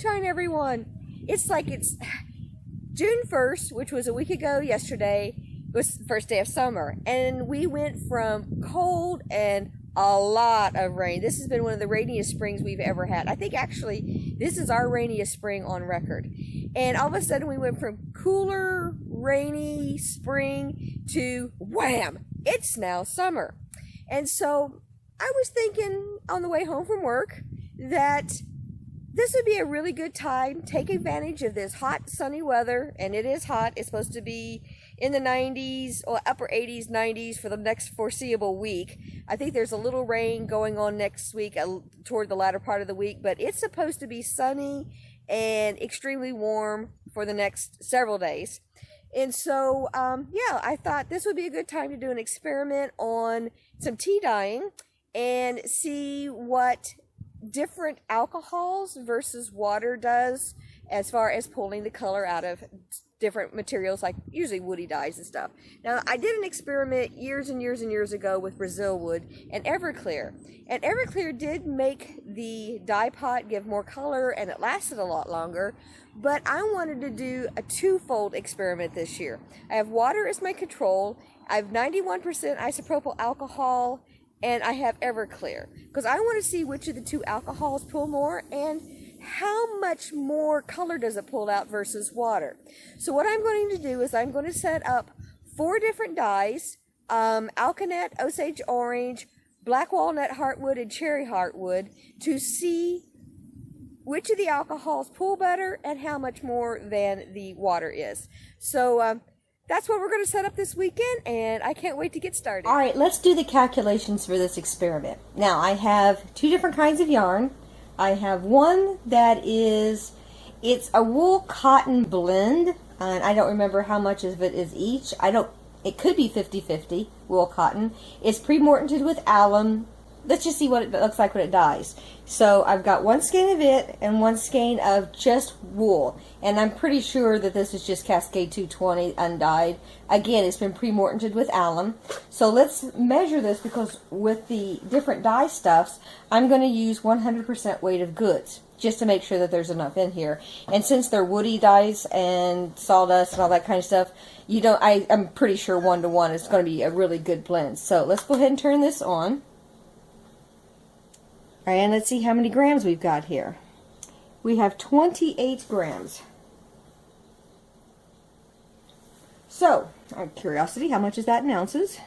sunshine, everyone. It's like it's June 1st, which was a week ago yesterday, was the first day of summer. And we went from cold and a lot of rain. This has been one of the rainiest springs we've ever had. I think actually this is our rainiest spring on record. And all of a sudden we went from cooler, rainy spring to wham, it's now summer. And so I was thinking on the way home from work that this would be a really good time. Take advantage of this hot, sunny weather. And it is hot. It's supposed to be in the 90s or upper 80s, 90s for the next foreseeable week. I think there's a little rain going on next week toward the latter part of the week. But it's supposed to be sunny and extremely warm for the next several days. And so, yeah, I thought this would be a good time to do an experiment on some tea dyeing and see what different alcohols versus water does as far as pulling the color out of different materials, like usually woody dyes and stuff. Now, I did an experiment years and years and years ago with Brazil wood and Everclear. And Everclear did make the dye pot give more color and it lasted a lot longer. But I wanted to do a twofold experiment this year. I have water as my control. I have 91% isopropyl alcohol, and I have Everclear, because I want to see which of the two alcohols pull more and how much more color does it pull out versus water. So what I'm going to do is I'm going to set up 4 different dyes, alkanet, Osage orange, black walnut heartwood, and cherry heartwood, to see which of the alcohols pull better and how much more than the water is. So that's what we're going to set up this weekend, and I can't wait to get started. All right, let's do the calculations for this experiment. Now, I have 2 different kinds of yarn. I have one that is, it's a wool cotton blend, and I don't remember how much of it is each. It could be 50-50 wool cotton. It's pre-mortated with alum. Let's just see what it looks like when it dyes. So I've got 1 skein of it and 1 skein of just wool. And I'm pretty sure that this is just Cascade 220 undyed. Again, it's been pre-mortated with alum. So let's measure this, because with the different dye stuffs, I'm going to use 100% weight of goods, just to make sure that there's enough in here. And since they're woody dyes and sawdust and all that kind of stuff, I'm pretty sure 1-to-1 is going to be a really good blend. So let's go ahead and turn this on. All right, and let's see how many grams we've got here. We have 28 grams. So, out of curiosity, how much is that in ounces?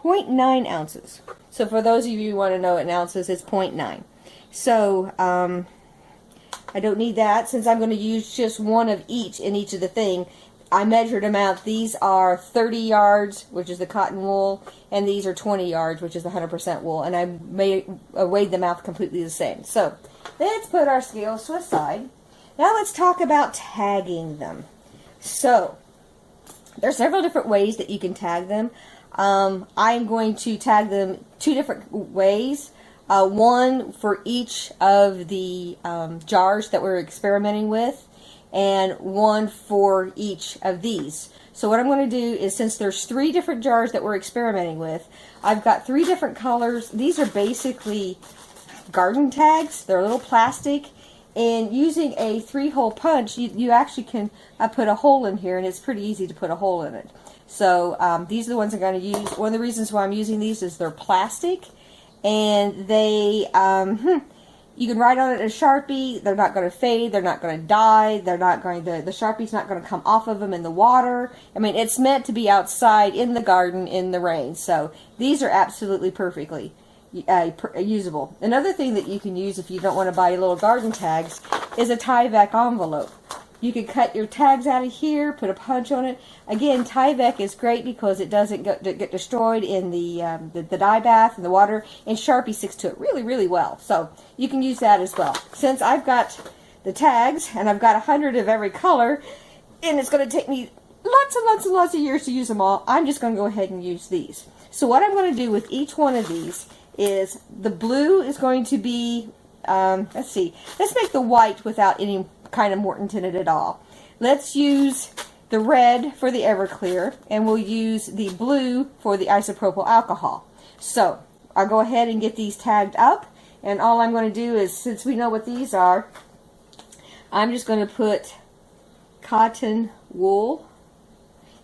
0.9 ounces. So for those of you who want to know in ounces, it's 0.9. So, I don't need that, since I'm going to use just one of each in each of the thing. I measured them out. These are 30 yards, which is the cotton wool, and these are 20 yards, which is the 100% wool, and I weighed them out completely the same. So let's put our scales to the side. Now let's talk about tagging them. So there's several different ways that you can tag them. I'm going to tag them 2 different ways. One for each of the jars that we're experimenting with, and 1 for each of these. So what I'm going to do is, since there's 3 different jars that we're experimenting with, I've got 3 different colors. These are basically garden tags. They're a little plastic, and using a 3-hole punch, you actually can put a hole in here, and it's pretty easy to put a hole in it. So these are the ones I'm going to use. One of the reasons why I'm using these is they're plastic, and they you can write on it a Sharpie. They're not going to fade. They're not going to die. They're not going to, the Sharpie's not going to come off of them in the water. I mean, it's meant to be outside in the garden in the rain. So these are absolutely perfectly usable. Another thing that you can use if you don't want to buy little garden tags is a Tyvek envelope. You can cut your tags out of here, put a punch on it. Again, Tyvek is great because it doesn't get destroyed in the dye bath and the water, and Sharpie sticks to it really, really well. So you can use that as well. Since I've got the tags, and I've got 100 of every color, and it's going to take me lots and lots and lots of years to use them all, I'm just going to go ahead and use these. So what I'm going to do with each one of these is, the blue is going to be, let's see, let's make the white without any kind of mordant in it at all. Let's use the red for the Everclear, and we'll use the blue for the isopropyl alcohol. So I'll go ahead and get these tagged up. And all I'm going to do is, since we know what these are, I'm just going to put cotton wool.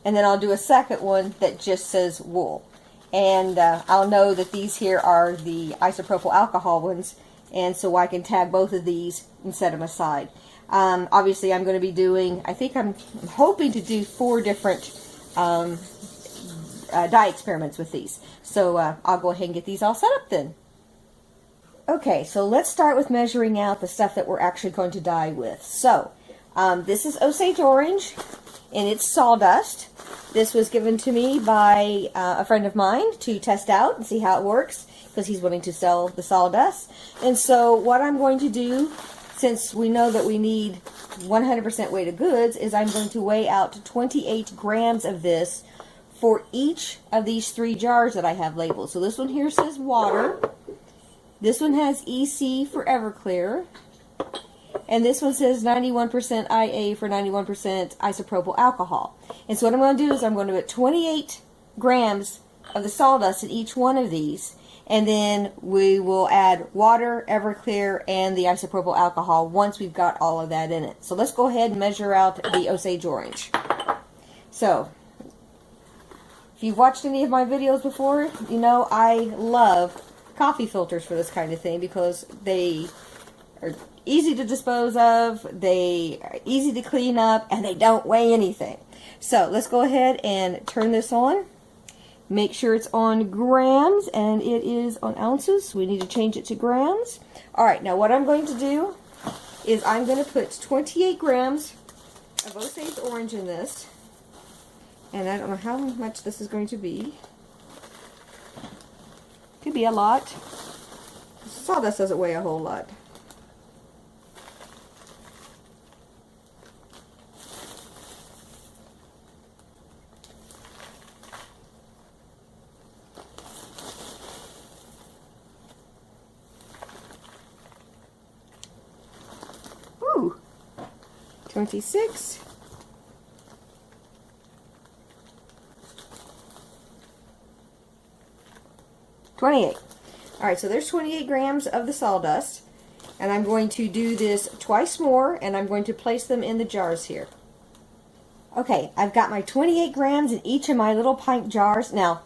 And then I'll do a second one that just says wool. And I'll know that these here are the isopropyl alcohol ones. And so I can tag both of these and set them aside. Obviously, I'm going to be doing, I'm hoping to do 4 different dye experiments with these. So I'll go ahead and get these all set up then. Okay, so let's start with measuring out the stuff that we're actually going to dye with. So, this is Osage Orange, and it's sawdust. This was given to me by a friend of mine to test out and see how it works, because he's willing to sell the sawdust. And so what I'm going to do, since we know that we need 100% weight of goods, is I'm going to weigh out 28 grams of this for each of these 3 jars that I have labeled. So this one here says water. This one has EC for Everclear. And this one says 91% IA for 91% isopropyl alcohol. And so what I'm going to do is I'm going to put 28 grams of the sawdust in each one of these. And then we will add water, Everclear, and the isopropyl alcohol once we've got all of that in it. So let's go ahead and measure out the Osage Orange. So, if you've watched any of my videos before, you know I love coffee filters for this kind of thing because they are easy to dispose of, they are easy to clean up, and they don't weigh anything. So let's go ahead and turn this on. Make sure it's on grams, and it is on ounces. We need to change it to grams. Alright, now what I'm going to do is I'm going to put 28 grams of Osage Orange in this. And I don't know how much this is going to be. Could be a lot. Sawdust doesn't weigh a whole lot. Ooh, 26. 28. Alright, so there's 28 grams of the sawdust. And I'm going to do this twice more, and I'm going to place them in the jars here. Okay, I've got my 28 grams in each of my little pint jars. Now,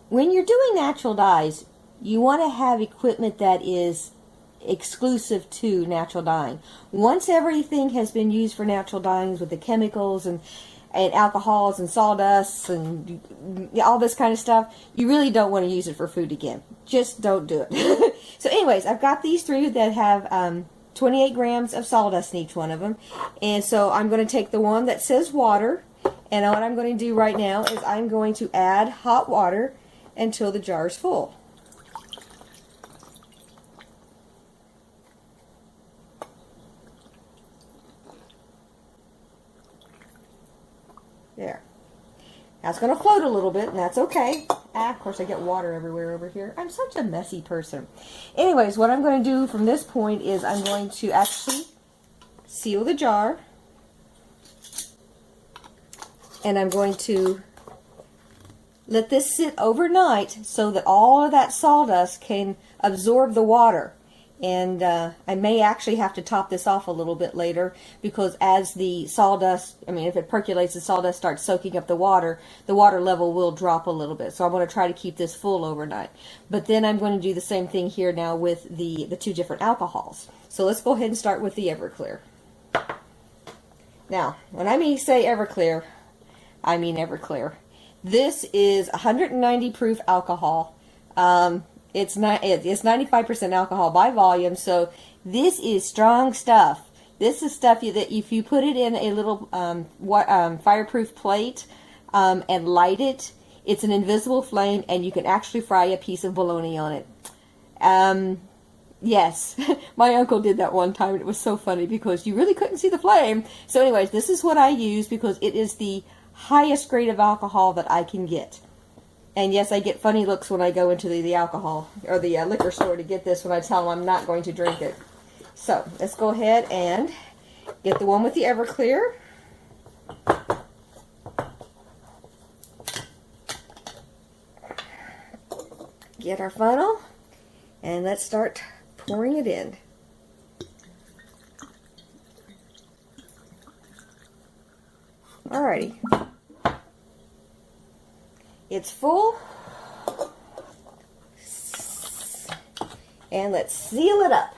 when you're doing natural dyes, you want to have equipment that is exclusive to natural dyeing. Once everything has been used for natural dyeing with the chemicals and alcohols and sawdust and all this kind of stuff, you really don't want to use it for food again. Just don't do it. So anyways, I've got these 3 that have 28 grams of sawdust in each one of them. And so I'm going to take the one that says water, and what I'm going to do right now is I'm going to add hot water until the jar is full. There. Now it's going to float a little bit, and that's okay. Of course, I get water everywhere over here. I'm such a messy person. Anyways, what I'm going to do from this point is I'm going to actually seal the jar. And I'm going to let this sit overnight so that all of that sawdust can absorb the water. And I may actually have to top this off a little bit later, because as the sawdust, if it percolates, the sawdust starts soaking up the water level will drop a little bit. So I'm going to try to keep this full overnight. But then I'm going to do the same thing here now with the 2 different alcohols. So let's go ahead and start with the Everclear. Now, when I say Everclear, I mean Everclear. This is 190 proof alcohol. It's 95% alcohol by volume, so this is strong stuff. This is stuff that if you put it in a little fireproof plate and light it, it's an invisible flame, and you can actually fry a piece of bologna on it. Yes, my uncle did that one time, and it was so funny because you really couldn't see the flame. So anyways, this is what I use because it is the highest grade of alcohol that I can get. And yes, I get funny looks when I go into the alcohol or the liquor store to get this when I tell them I'm not going to drink it. So let's go ahead and get the one with the Everclear. get our funnel and let's start pouring it in. Alrighty. It's full. And let's seal it up.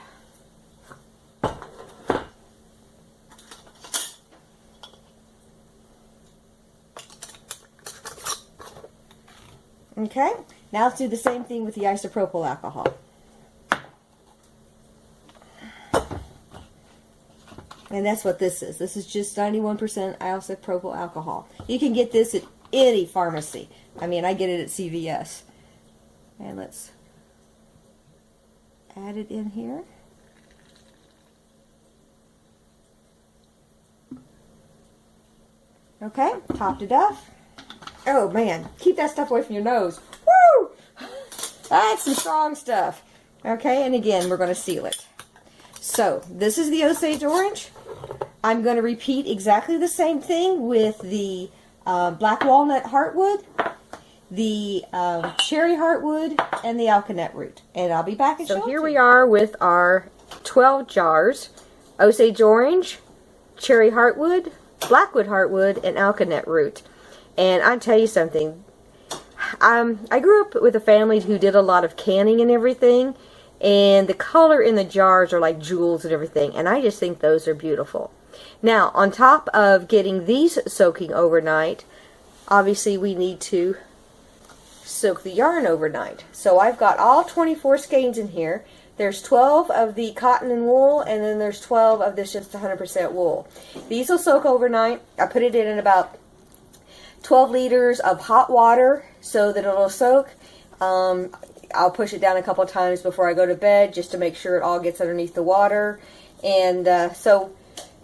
Okay, now let's do the same thing with the isopropyl alcohol. And that's what this is. This is just 91% isopropyl alcohol. You can get this at any pharmacy. I mean, I get it at CVS. And let's add it in here. Okay, topped it off. Oh man, keep that stuff away from your nose. Woo! That's some strong stuff. Okay, and again, we're going to seal it. So, this is the Osage orange. I'm going to repeat exactly the same thing with the black walnut heartwood, the cherry heartwood, and the alkanet root. And I'll be back and show it to you. So here we are with our 12 jars. Osage orange, cherry heartwood, blackwood heartwood, and alkanet root. And I'll tell you something. I grew up with a family who did a lot of canning and everything. And the color in the jars are like jewels and everything. And I just think those are beautiful. Now, on top of getting these soaking overnight, obviously we need to soak the yarn overnight. So I've got all 24 skeins in here. There's 12 of the cotton and wool, and then there's 12 of this just 100% wool. These will soak overnight. I put it in about 12 liters of hot water so that it'll soak. I'll push it down a couple times before I go to bed just to make sure it all gets underneath the water. And so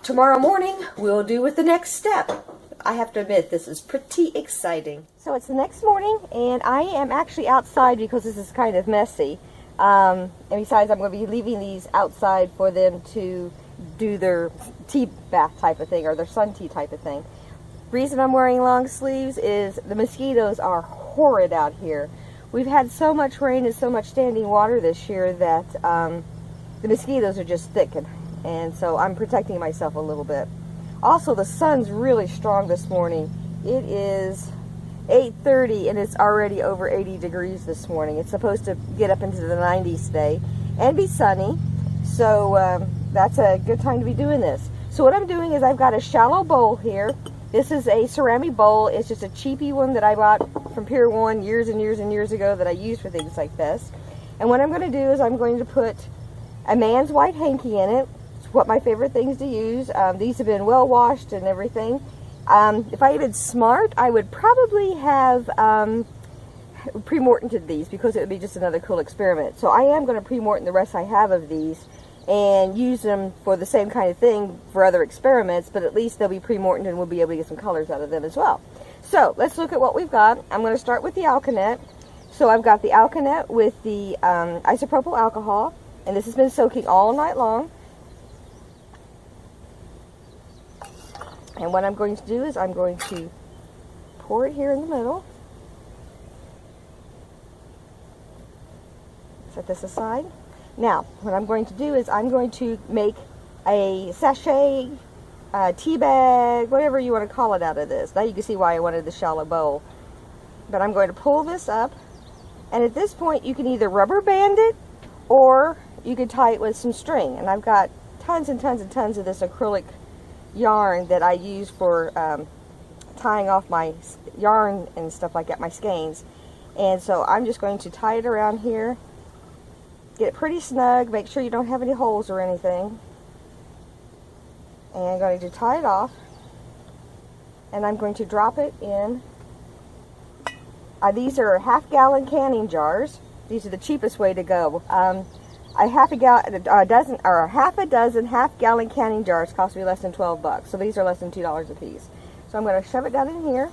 tomorrow morning we'll do with the next step. I have to admit, this is pretty exciting. So it's the next morning, and I am actually outside because this is kind of messy. And besides, I'm going to be leaving these outside for them to do their tea bath type of thing, or their sun tea type of thing. Reason I'm wearing long sleeves is the mosquitoes are horrid out here. We've had so much rain and so much standing water this year that the mosquitoes are just thick, and so I'm protecting myself a little bit. Also, the sun's really strong this morning. It is 8:30 and it's already over 80 degrees this morning. It's supposed to get up into the 90s today and be sunny, so that's a good time to be doing this. So what I'm doing is I've got a shallow bowl here. This is a ceramic bowl. It's just a cheapy one that I bought from Pier 1 years and years and years ago that I use for things like this. And what I'm going to do is I'm going to put a man's white hanky in it. It's what my favorite things to use. These have been well washed and everything. If I had been smart, I would probably have pre-mortoned these because it would be just another cool experiment. So I am going to pre-morton the rest I have of these and use them for the same kind of thing for other experiments, but at least they'll be pre-mortoned and we'll be able to get some colors out of them as well. So let's look at what we've got. I'm going to start with the alkanet. So I've got the alkanet with the isopropyl alcohol, and this has been soaking all night long. And what I'm going to do is I'm going to pour it here in the middle. Set this aside. Now, what I'm going to do is I'm going to make a sachet, tea bag, whatever you want to call it out of this. Now you can see why I wanted the shallow bowl. But I'm going to pull this up, and at this point you can either rubber band it or you can tie it with some string. And I've got tons and tons and tons of this acrylic yarn that I use for tying off my yarn and stuff like that, my skeins. And so I'm just going to tie it around here. Get it pretty snug, make sure you don't have any holes or anything. And I'm going to tie it off. And I'm going to drop it in. These are half-gallon canning jars. These are the cheapest way to go. Half a dozen half-gallon canning jars cost me less than 12 bucks. So these are less than $2 a piece. So I'm going to shove it down in here.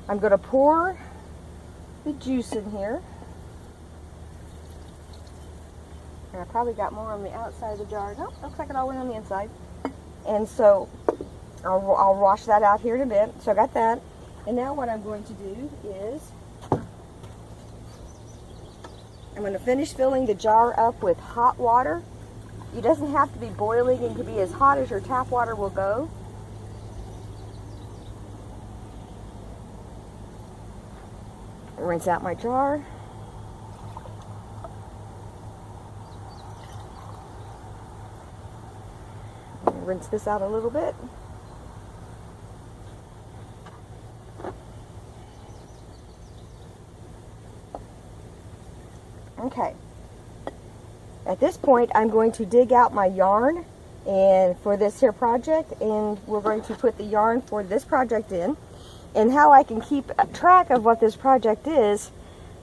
I'm going to pour the juice in here. And I probably got more on the outside of the jar. Nope, looks like it all went on the inside. And so I'll wash that out here in a bit. So I got that. And now what I'm going to do is I'm going to finish filling the jar up with hot water. It doesn't have to be boiling. It can be as hot as your tap water will go. Rinse out my jar. Rinse this out a little bit. Okay. At this point, I'm going to dig out my yarn and for this here project, and we're going to put the yarn for this project in. And how I can keep track of what this project is,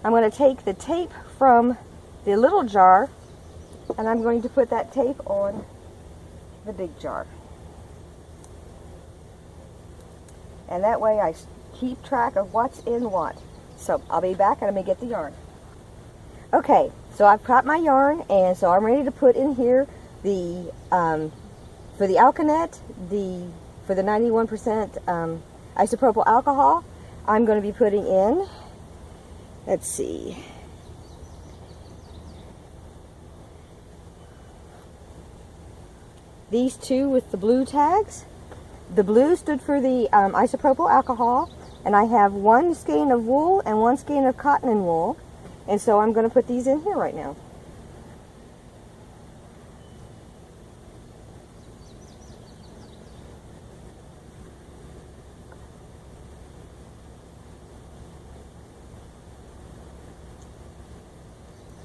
I'm going to take the tape from the little jar and I'm going to put that tape on the big jar. And that way I keep track of what's in what. So I'll be back and I'm going to get the yarn. Okay, so I've got my yarn, and so I'm ready to put in here the, for the alkanet, for the 91% isopropyl alcohol, I'm going to be putting in, let's see, these two with the blue tags. The blue stood for the isopropyl alcohol, and I have one skein of wool and one skein of cotton and wool, and so I'm going to put these in here right now.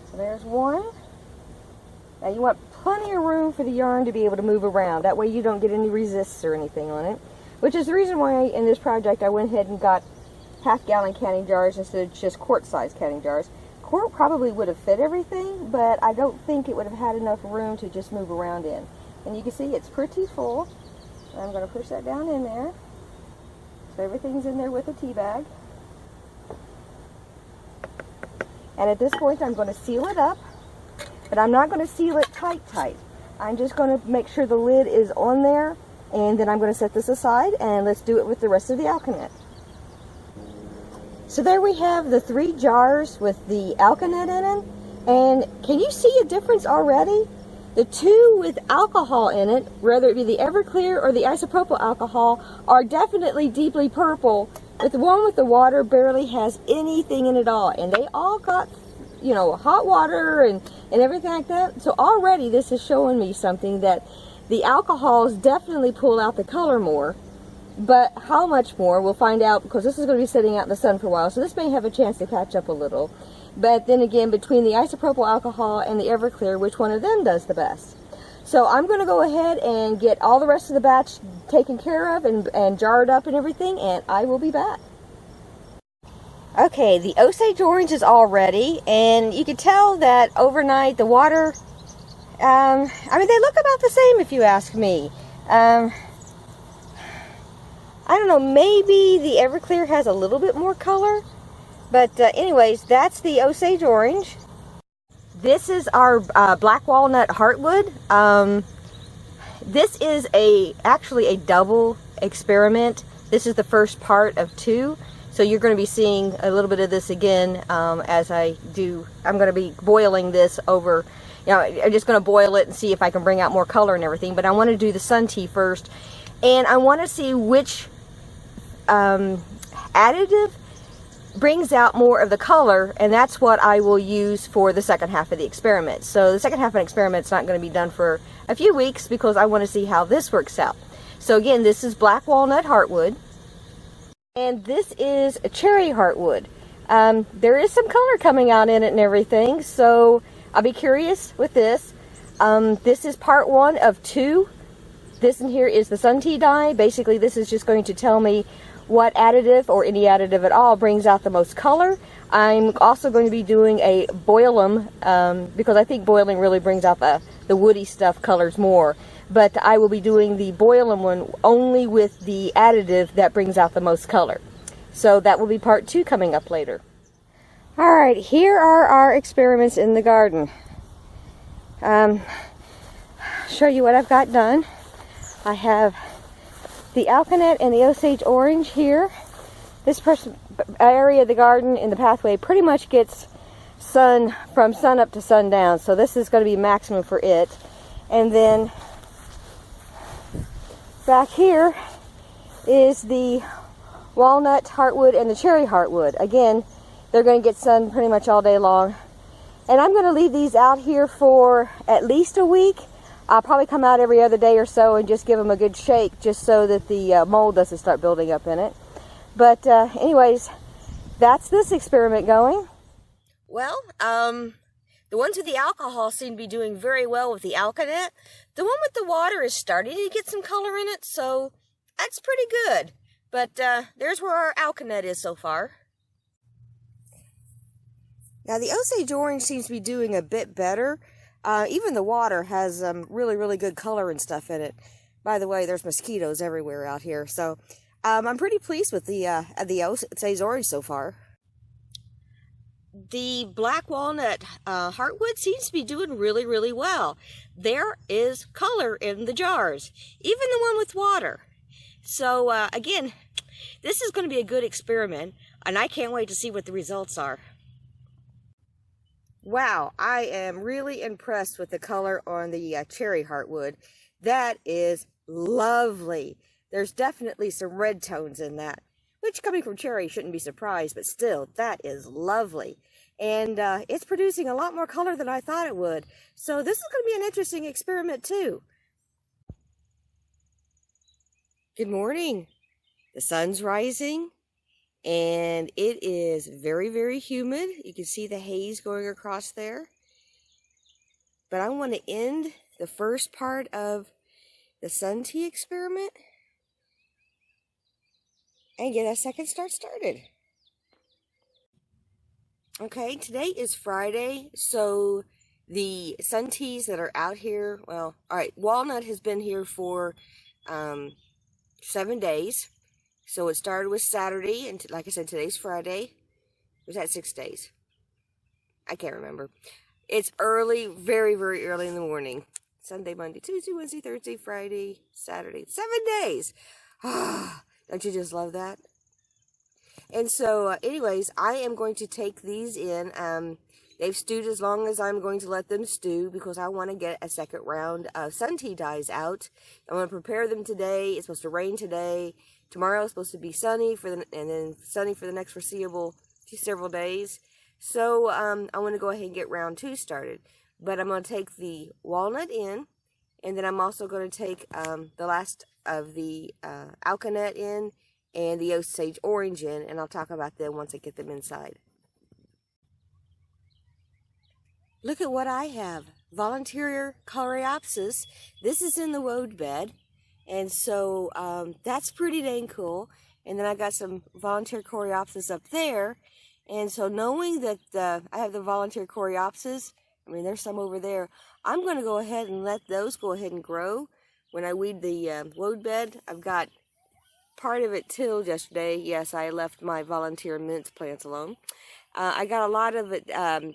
So there's one. Now you want plenty of room for the yarn to be able to move around. That way you don't get any resists or anything on it. Which is the reason why in this project I went ahead and got half-gallon canning jars instead of just quart-sized canning jars. Quart probably would have fit everything, but I don't think it would have had enough room to just move around in. And you can see it's pretty full. I'm going to push that down in there. So everything's in there with a tea bag. And at this point I'm going to seal it up, but I'm not going to seal it tight. I'm just going to make sure the lid is on there, and then I'm going to set this aside, and let's do it with the rest of the alkanet. So there we have the 3 jars with the alkanet in it, and can you see a difference already? The 2 with alcohol in it, whether it be the Everclear or the isopropyl alcohol, are definitely deeply purple, but the one with the water barely has anything in it all, and they all got, you know, hot water and everything like that. So already this is showing me something, that the alcohols definitely pull out the color more. But how much more, we'll find out, because this is going to be sitting out in the sun for a while, so this may have a chance to catch up a little. But then again, between the isopropyl alcohol and the Everclear, which one of them does the best? So I'm going to go ahead and get all the rest of the batch taken care of and jarred up and everything, and I will be back. Okay, the Osage orange is all ready, and you can tell that overnight the water, I mean, they look about the same if you ask me. I don't know, maybe the Everclear has a little bit more color, but anyways, that's the Osage orange. This is our black walnut heartwood. This is actually a double experiment. This is the first part of 2. So you're going to be seeing a little bit of this again as I do. I'm going to be boiling this over, you know, I'm just going to boil it and see if I can bring out more color and everything. But I want to do the sun tea first. And I want to see which additive brings out more of the color. And that's what I will use for the second half of the experiment. So the second half of the experiment is not going to be done for a few weeks because I want to see how this works out. So again, this is black walnut heartwood. And this is a cherry heartwood. There is some color coming out in it and everything, so I'll be curious with this. This is part 1 of 2. This in here is the sun tea dye. Basically, this is just going to tell me what additive, or any additive at all, brings out the most color. I'm also going to be doing a boil 'em, because I think boiling really brings out the woody stuff colors more. But I will be doing the boil 'em one only with the additive that brings out the most color. So that will be part 2 coming up later. Alright, here are our experiments in the garden. Show you what I've got done. I have the alkanet and the Osage orange here. This area of the garden in the pathway pretty much gets from sun up to sundown. So this is going to be maximum for it. And then back here is the walnut heartwood and the cherry heartwood. Again, they're going to get sun pretty much all day long. And I'm going to leave these out here for at least a week. I'll probably come out every other day or so and just give them a good shake, just so that the mold doesn't start building up in it. But anyways, that's this experiment going. Well, the ones with the alcohol seem to be doing very well with the alkanet. The one with the water is starting to get some color in it, so that's pretty good. But there's where our alkanet is so far. Now the Osage orange seems to be doing a bit better. Even the water has really, really good color and stuff in it. By the way, there's mosquitoes everywhere out here. So I'm pretty pleased with the Osage orange so far. The black walnut heartwood seems to be doing really, really well. There is color in the jars, even the one with water. So again, this is going to be a good experiment, and I can't wait to see what the results are. Wow, I am really impressed with the color on the cherry heartwood. That is lovely. There's definitely some red tones in that, which coming from cherry shouldn't be surprised, but still, that is lovely. And it's producing a lot more color than I thought it would. So this is going to be an interesting experiment too. Good morning. The sun's rising. And it is very, very humid. You can see the haze going across there. But I want to end the first part of the sun tea experiment and get a second start started. Okay, today is Friday, so the sun teas that are out here, well, all right, walnut has been here for 7 days. So it started with Saturday, and like I said, today's Friday. Was that 6 days? I can't remember. It's early, very, very early in the morning. Sunday, Monday, Tuesday, Wednesday, Thursday, Friday, Saturday. 7 days! Don't you just love that? And so, anyways, I am going to take these in. They've stewed as long as I'm going to let them stew because I want to get a second round of sun tea dyes out. I'm going to prepare them today. It's supposed to rain today. Tomorrow is supposed to be sunny and then sunny for the next foreseeable several days. So I want to go ahead and get round 2 started. But I'm going to take the walnut in, and then I'm also going to take the last of the alkanet in and the Osage orange in, and I'll talk about them once I get them inside. Look at what I have. Volunteer coreopsis. This is in the woad bed. And so that's pretty dang cool. And then I got some volunteer coreopsis up there. And so knowing that I have the volunteer coreopsis, I mean, there's some over there, I'm going to go ahead and let those go ahead and grow. When I weed the woad bed, I've got part of it tilled yesterday. Yes, I left my volunteer mince plants alone. I got a lot of it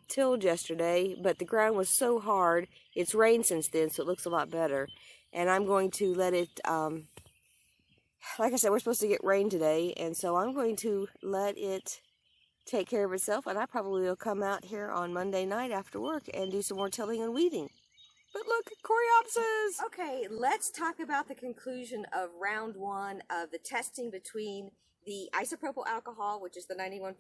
tilled yesterday, but the ground was so hard. It's rained since then, so it looks a lot better. And I'm going to let it, like I said, we're supposed to get rain today, and so I'm going to let it take care of itself, and I probably will come out here on Monday night after work and do some more tilling and weeding. But look, coreopsis! Okay, let's talk about the conclusion of round 1 of the testing between the isopropyl alcohol, which is the 91%,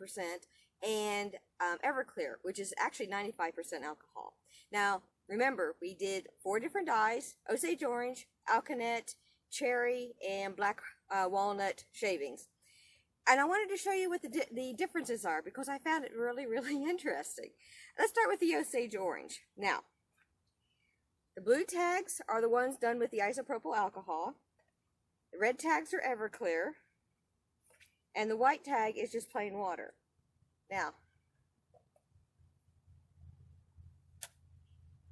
and Everclear, which is actually 95% alcohol. Now, remember, we did 4 different dyes: Osage orange, alkanet, cherry, and black walnut shavings. And I wanted to show you what the differences are because I found it really, really interesting. Let's start with the Osage orange. Now, the blue tags are the ones done with the isopropyl alcohol. The red tags are Everclear. And the white tag is just plain water. Now,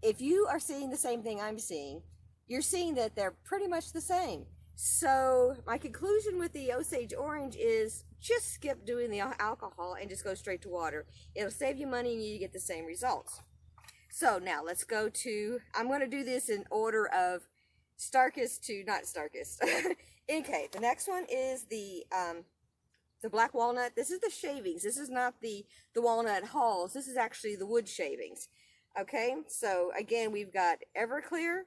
if you are seeing the same thing I'm seeing, you're seeing that they're pretty much the same. So my conclusion with the Osage orange is just skip doing the alcohol and just go straight to water. It'll save you money and you get the same results. So now let's go to, I'm going to do this in order of starkest to not starkest. Okay, the next one is the the black walnut. This is the shavings. This is not the walnut hulls. This is actually the wood shavings. Okay, so again, we've got Everclear,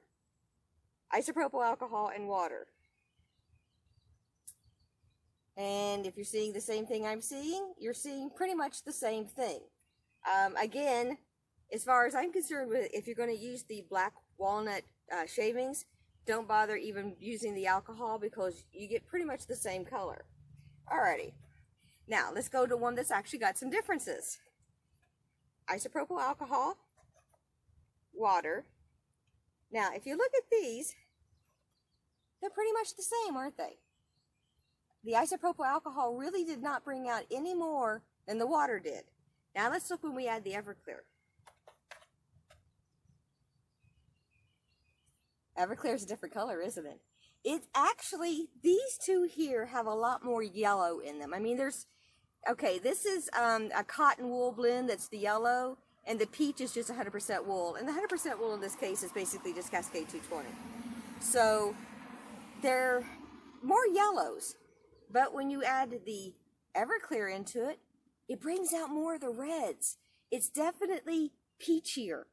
isopropyl alcohol, and water. And if you're seeing the same thing I'm seeing, you're seeing pretty much the same thing. Again, as far as I'm concerned, if you're going to use the black walnut shavings, don't bother even using the alcohol because you get pretty much the same color. Alrighty, now let's go to one that's actually got some differences. Isopropyl alcohol, water. Now, if you look at these, they're pretty much the same, aren't they? The isopropyl alcohol really did not bring out any more than the water did. Now let's look when we add the Everclear. Everclear is a different color, isn't it? It's actually, these two here have a lot more yellow in them. I mean, there's, okay, this is a cotton wool blend that's the yellow, and the peach is just 100% wool. And the 100% wool in this case is basically just Cascade 220. So they're more yellows. But when you add the Everclear into it, it brings out more of the reds. It's definitely peachier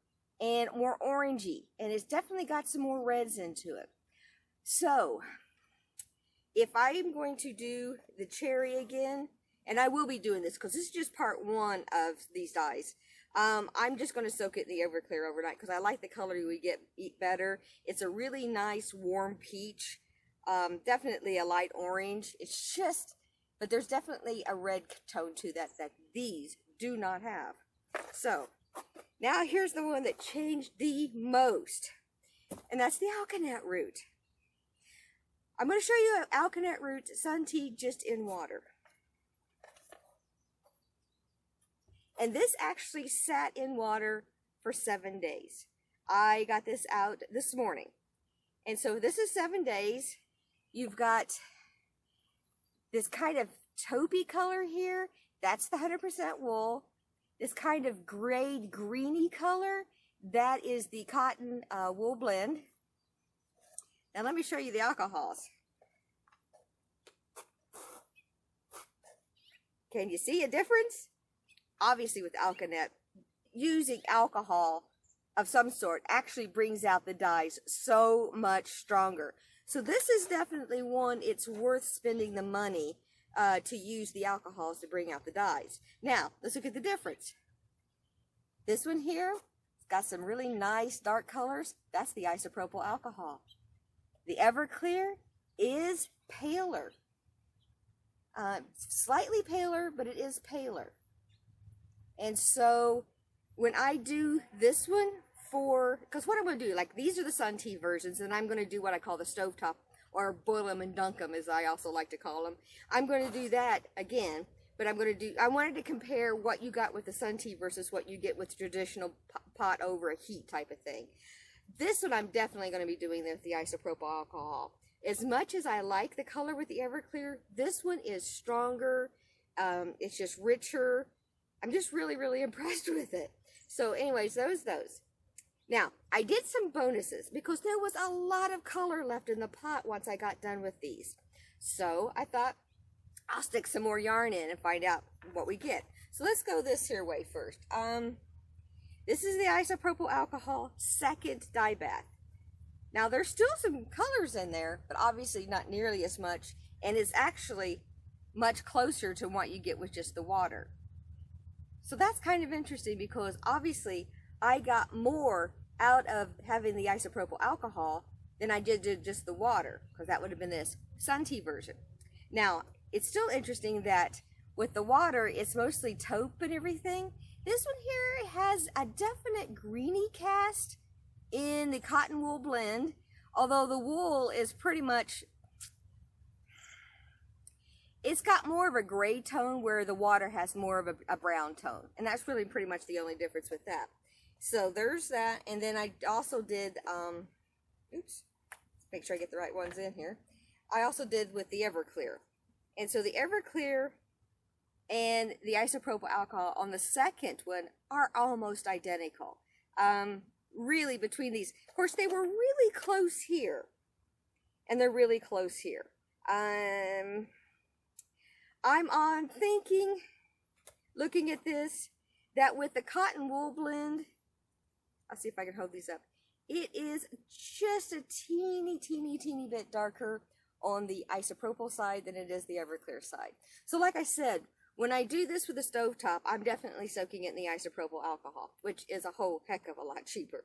and more orangey, and it's definitely got some more reds into it. So, if I am going to do the cherry again, and I will be doing this because this is just part one of these dyes. I'm just going to soak it in the Everclear overnight because I like the color we get better. It's a really nice warm peach. Definitely a light orange. It's just, but there's definitely a red tone to that these do not have. So, now here's the one that changed the most, and that's the alkanet root. I'm going to show you an alkanet root sun tea just in water. And this actually sat in water for 7 days. I got this out this morning. And so this is 7 days. You've got this kind of taupey color here. That's the 100% wool. This kind of grayed greeny color, that is the cotton wool blend. Now let me show you the alcohols. Can you see a difference? Obviously with alkanet, using alcohol of some sort actually brings out the dyes so much stronger. So this is definitely one it's worth spending the money to use the alcohols to bring out the dyes. Now, let's look at the difference. This one here, it's got some really nice dark colors. That's the isopropyl alcohol. The Everclear is paler. Slightly paler, but it is paler. And so, when I do this one because what I'm going to do, like these are the sun tea versions, and I'm going to do what I call the stovetop, or boil them and dunk them, as I also like to call them. I'm going to do that again, but I wanted to compare what you got with the sun tea versus what you get with traditional pot over a heat type of thing. This one I'm definitely going to be doing with the isopropyl alcohol. As much as I like the color with the Everclear, this one is stronger. It's just richer. I'm just really, really impressed with it. So anyways, those. Now, I did some bonuses because there was a lot of color left in the pot once I got done with these. So I thought I'll stick some more yarn in and find out what we get. So let's go this here way first. This is the isopropyl alcohol second dye bath. Now there's still some colors in there, but obviously not nearly as much, and it's actually much closer to what you get with just the water. So that's kind of interesting because obviously I got more out of having the isopropyl alcohol than I did just the water, because that would have been this sun tea version. Now, it's still interesting that with the water, it's mostly taupe and everything. This one here has a definite greeny cast in the cotton wool blend, although the wool is pretty much, it's got more of a gray tone where the water has more of a brown tone. And that's really pretty much the only difference with that. So there's that. And then I also did, oops, make sure I get the right ones in here. I also did with the Everclear. And so the Everclear and the isopropyl alcohol on the second one are almost identical. Really between these, of course they were really close here. And they're really close here. I'm on thinking, looking at this, that with the cotton wool blend, I'll see if I can hold these up. It is just a teeny bit darker on the isopropyl side than it is the Everclear side. So like I said, when I do this with the stovetop, I'm definitely soaking it in the isopropyl alcohol, which is a whole heck of a lot cheaper.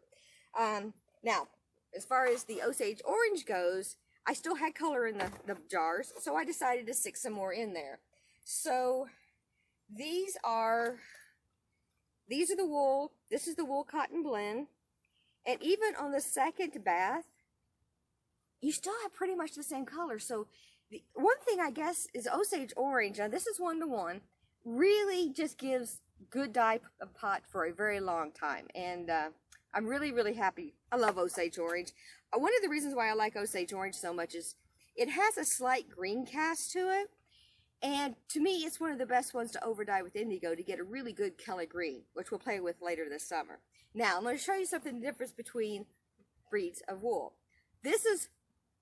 Now, as far as the Osage Orange goes, I still had color in the jars, so I decided to stick some more in there. So these are the wool. This is the wool cotton blend. And even on the second bath, you still have pretty much the same color. So the one thing I guess is Osage Orange, now this is 1-to-1, really just gives good dye pot for a very long time. And I'm really happy. I love Osage Orange. One of the reasons why I like Osage Orange so much is it has a slight green cast to it. And to me, it's one of the best ones to over dye with indigo to get a really good Kelly green, which we'll play with later this summer. Now, I'm going to show you something, the difference between breeds of wool. This is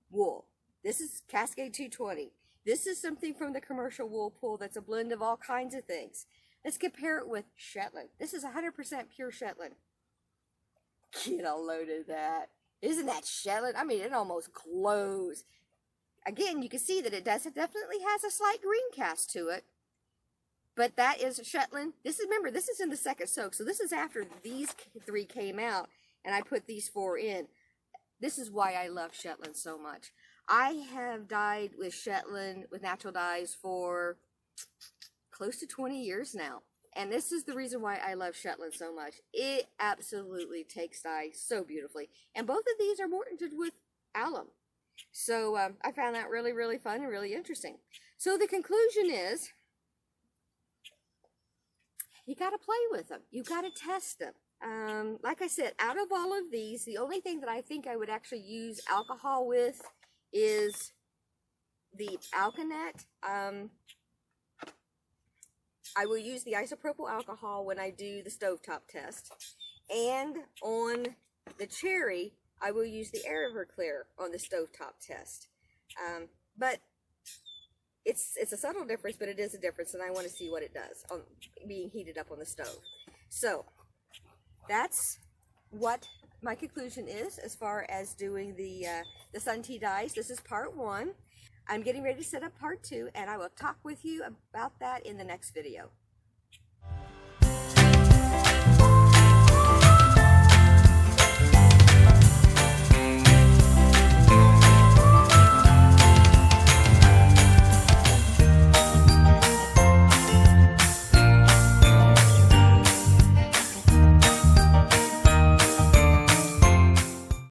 wool. This is Cascade 220. This is something from the commercial wool pool that's a blend of all kinds of things. Let's compare it with Shetland. This is 100% pure Shetland. Get a load of that. Isn't that Shetland? I mean, it almost glows. Again, you can see that it definitely has a slight green cast to it. But that is Shetland. Remember, this is in the second soak. So this is after these 3 came out and I put these 4 in. This is why I love Shetland so much. I have dyed with Shetland, with natural dyes, for close to 20 years now. And this is the reason why I love Shetland so much. It absolutely takes dye so beautifully. And both of these are mortared with alum. So I found that really fun and really interesting. So the conclusion is, you got to play with them. You got to test them. Like I said, out of all of these, the only thing that I think I would actually use alcohol with is the Alkanet. I will use the isopropyl alcohol when I do the stovetop test. And on the cherry, I will use the Everclear on the stovetop test. But it's a subtle difference, but it is a difference, and I want to see what it does on being heated up on the stove. So that's what my conclusion is as far as doing the Sun Tea dyes. This is part 1. I'm getting ready to set up part 2, and I will talk with you about that in the next video.